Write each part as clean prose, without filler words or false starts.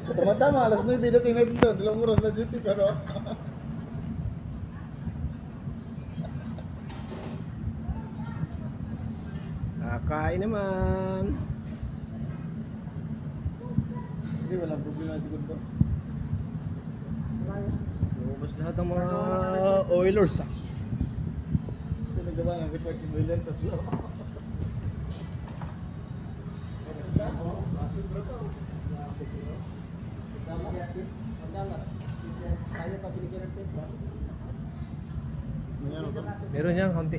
Tama-tama, alas 9 dating natin doon. 2 oras na duty pero. Kain naman. Hindi, walang problema siguro to. Lumabas lahat ng mga oilers ah. Kasi nagawa ng report si William tatlo. Meron niyang konti.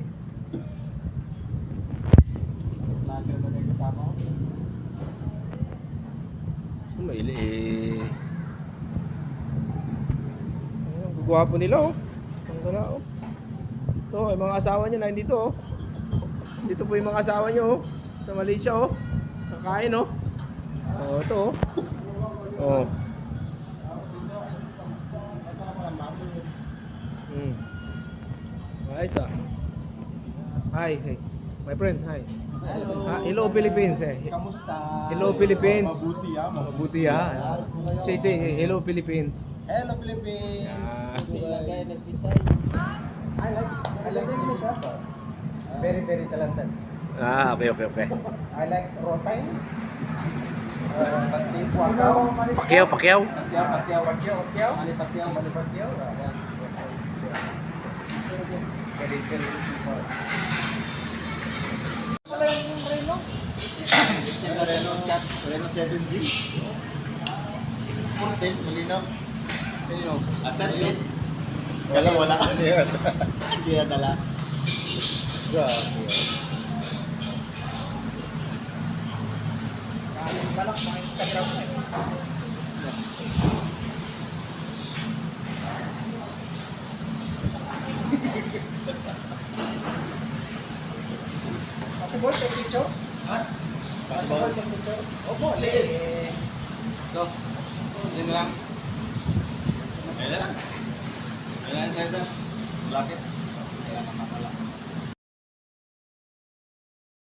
Maili eh. Ang gwapo nila oh. Ang ganda oh. Ito, yung mga asawa niya na dito oh. Dito po yung mga asawa niyo oh. Sa Malaysia oh. Kakain oh. Oh, ito oh. Oh. Ayos ah. Hi, hey. My friend, hi. Hello. Hello Philippines eh. Kamusta? Hello Philippines. Mabuti ah. Mabuti ah. Say hello Philippines. Hello Philippines. I like English ah. Very very talented. Okay. I like Rotine. Pacquiao. Pacquiao. Pacquiao. Very very super. Reno 7Z. 14, malinaw. Atat din. Kala wala ka niya. Hindi na dala. Grabe. Balak mga Instagram mo eh. Possible take picture? Ha? Possible take picture? Opo, liis. So, yun lang. Ayan lang. Ayan lang, Cesar. Lakit. Ayan naman pala.